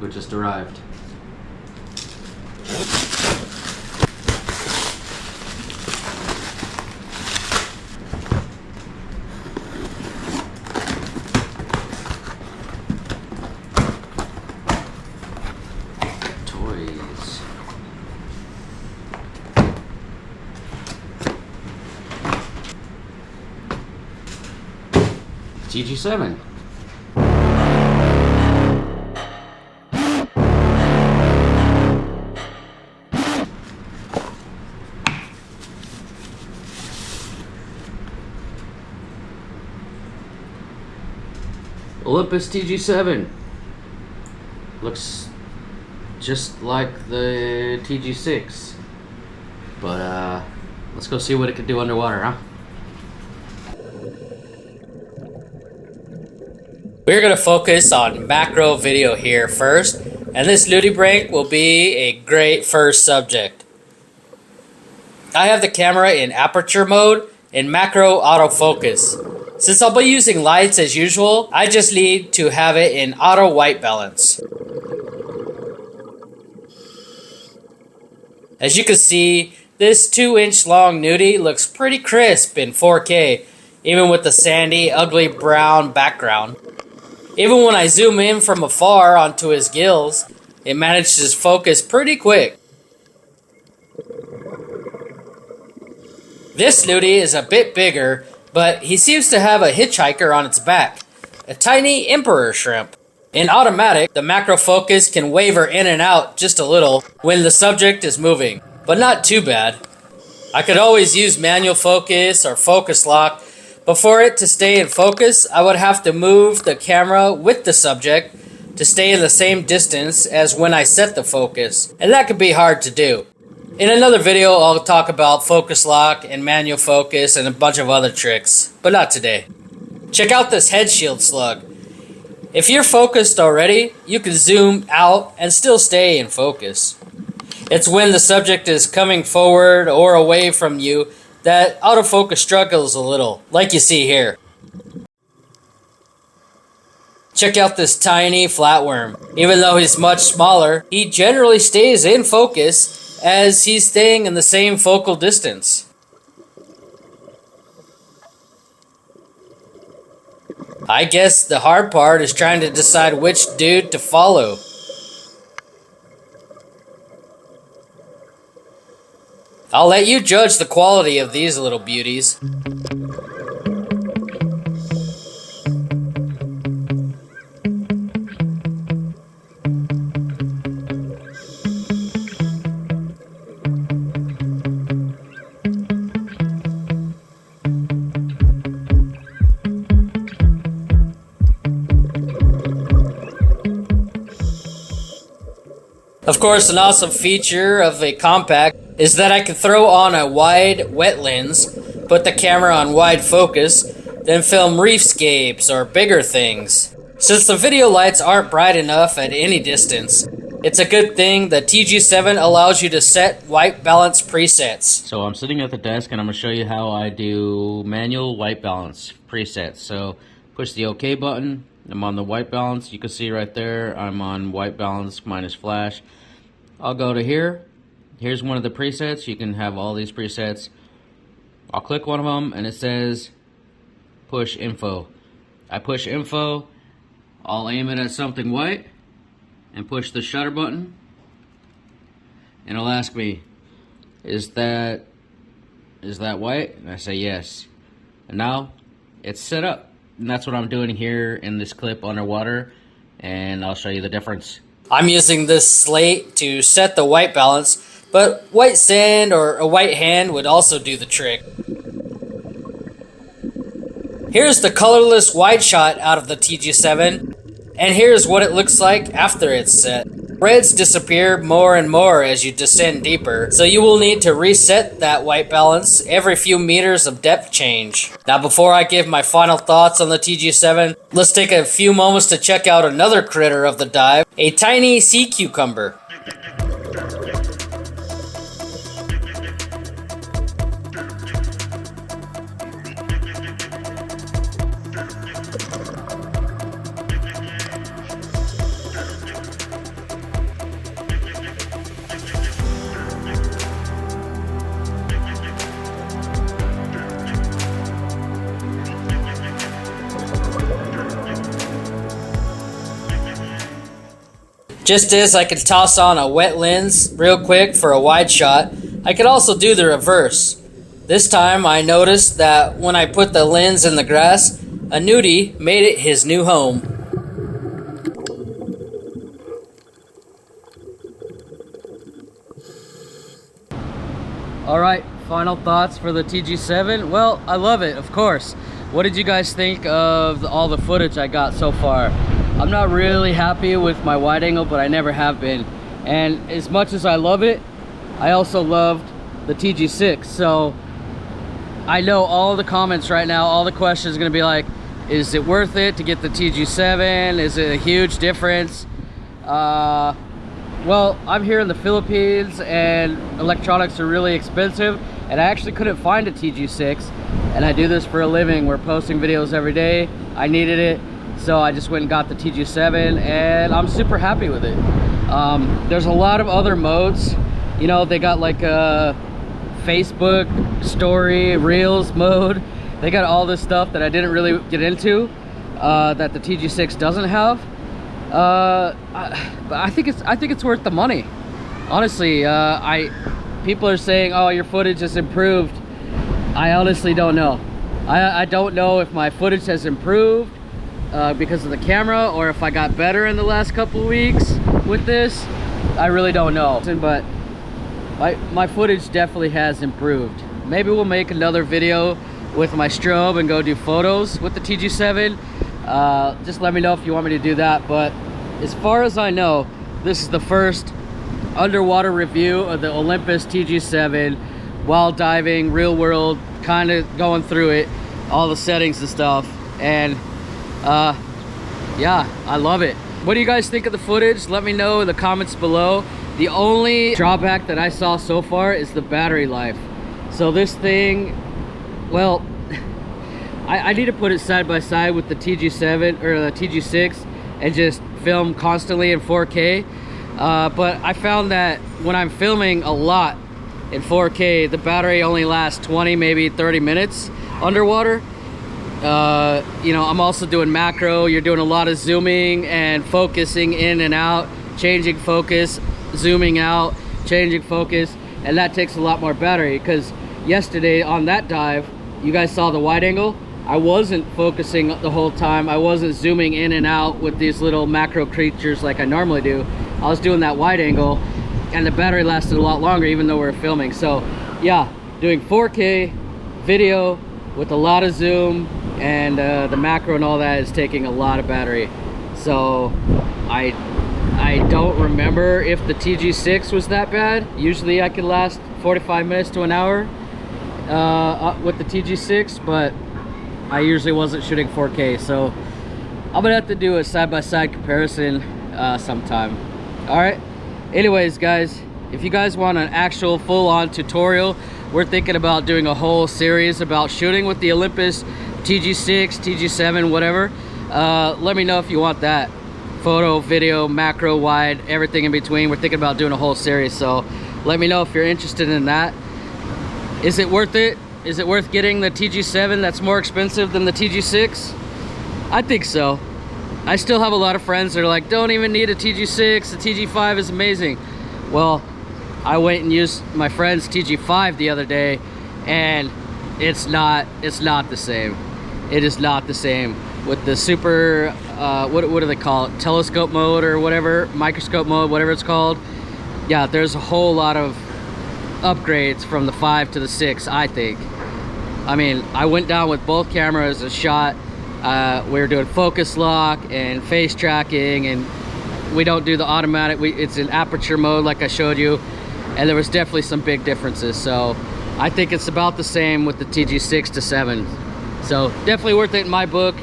Look what just arrived. Toys. TG7. Olympus TG7 looks just like the TG6, but let's go see what it can do underwater, huh? We're going to focus on macro video here first, and this nudie break will be a great first subject. I have the camera in aperture mode in macro autofocus. Since I'll be using lights as usual, I just need to have it in auto white balance. As you can see, this 2-inch long nudie looks pretty crisp in 4K, even with the sandy, ugly brown background. Even when I zoom in from afar onto his gills, it manages to focus pretty quick. This nudie is a bit bigger, but he seems to have a hitchhiker on its back, a tiny emperor shrimp. In automatic, the macro focus can waver in and out just a little when the subject is moving, but not too bad. I could always use manual focus or focus lock, but for it to stay in focus, I would have to move the camera with the subject to stay in the same distance as when I set the focus, and that could be hard to do. In another video, I'll talk about focus lock and manual focus and a bunch of other tricks, but not today. Check out this head shield slug. If you're focused already, you can zoom out and still stay in focus. It's when the subject is coming forward or away from you that autofocus struggles a little, like you see here. Check out this tiny flatworm. Even though he's much smaller, he generally stays in focus as he's staying in the same focal distance. I guess the hard part is trying to decide which dude to follow. I'll let you judge the quality of these little beauties. Of course, an awesome feature of a compact is that I can throw on a wide wet lens, put the camera on wide focus, then film reefscapes or bigger things. Since the video lights aren't bright enough at any distance, it's a good thing the TG7 allows you to set white balance presets. So I'm sitting at the desk and I'm going to show you how I do manual white balance presets. So push the OK button. I'm on the white balance. You can see right there I'm on white balance minus flash. I'll go to here. Here's one of the presets. You can have all these presets. I'll click one of them and it says push info. I push info. I'll aim it at something white and push the shutter button, and it'll ask me, is that white? And I say yes. And now it's set up, and that's what I'm doing here in this clip underwater, and I'll show you the difference. I'm using this slate to set the white balance, but white sand or a white hand would also do the trick. Here's the colorless wide shot out of the TG7, and here's what it looks like after it's set. Reds disappear more and more as you descend deeper, so you will need to reset that white balance every few meters of depth change. Now before I give my final thoughts on the TG7, let's take a few moments to check out another critter of the dive, a tiny sea cucumber. Just as I could toss on a wet lens real quick for a wide shot, I could also do the reverse. This time I noticed that when I put the lens in the grass, a nudie made it his new home. Alright, final thoughts for the TG7. Well, I love it, of course. What did you guys think of all the footage I got so far? I'm not really happy with my wide angle, but I never have been. And as much as I love it, I also loved the TG6. So I know all the comments right now, all the questions are gonna be like, is it worth it to get the TG7? Is it a huge difference? Well, I'm here in the Philippines and electronics are really expensive, and I actually couldn't find a TG6, and I do this for a living. We're posting videos every day. I needed it, so I just went and got the TG7, and I'm super happy with it. There's a lot of other modes. You know, they got like a Facebook story, Reels mode. They got all this stuff that I didn't really get into, that the TG6 doesn't have. But I think it's worth the money. Honestly, people are saying, oh, your footage has improved. I honestly don't know. I don't know if my footage has improved because of the camera, or if I got better in the last couple of weeks with this. I really don't know. But my footage definitely has improved. Maybe we'll make another video with my strobe and go do photos with the TG7. Just let me know if you want me to do that. But as far as I know, this is the first underwater review of the Olympus TG7 while diving, real world, kind of going through it, all the settings and stuff. And yeah, I love it. What do you guys think of the footage? Let me know in the comments below. The only drawback that I saw so far is the battery life. So this thing, well, I need to put it side by side with the TG7 or the TG6 and just film constantly in 4K. But I found that when I'm filming a lot in 4K, the battery only lasts 20, maybe 30 minutes underwater. You know, I'm also doing macro. You're doing a lot of zooming and focusing in and out, changing focus, zooming out, changing focus, and that takes a lot more battery. Because yesterday on that dive, you guys saw the wide angle. I wasn't focusing the whole time. I wasn't zooming in and out with these little macro creatures like I normally do. I was doing that wide angle, and the battery lasted a lot longer even though we were filming. So yeah, doing 4K video with a lot of zoom and the macro and all that is taking a lot of battery. So I don't remember if the TG6 was that bad. Usually I could last 45 minutes to an hour with the TG6, but I usually wasn't shooting 4K, so I'm gonna have to do a side-by-side comparison sometime. All right, anyways guys, if you guys want an actual full-on tutorial, we're thinking about doing a whole series about shooting with the Olympus TG6, TG7, whatever. Let me know if you want that. Photo, video, macro, wide, everything in between. We're thinking about doing a whole series, so let me know if you're interested in that. Is it worth it? Is it worth getting the TG7 that's more expensive than the TG6? I think so. I still have a lot of friends that are like, don't even need a TG6, the TG5 is amazing. Well, I went and used my friend's TG5 the other day, and it's not the same. It is not the same. With the super, what do they call it? Telescope mode or whatever, microscope mode, whatever it's called. Yeah, there's a whole lot of upgrades from the 5 to the 6, I think. I mean, I went down with both cameras and shot. We were doing focus lock and face tracking, and we don't do the automatic. It's in aperture mode like I showed you, and there was definitely some big differences. So I think it's about the same with the TG6 to 7. So definitely worth it in my book.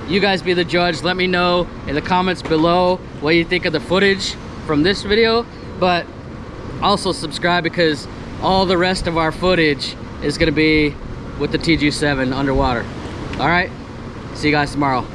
You guys be the judge. Let me know in the comments below what you think of the footage from this video, but also subscribe because all the rest of our footage is going to be with the TG7 underwater. All right, see you guys tomorrow.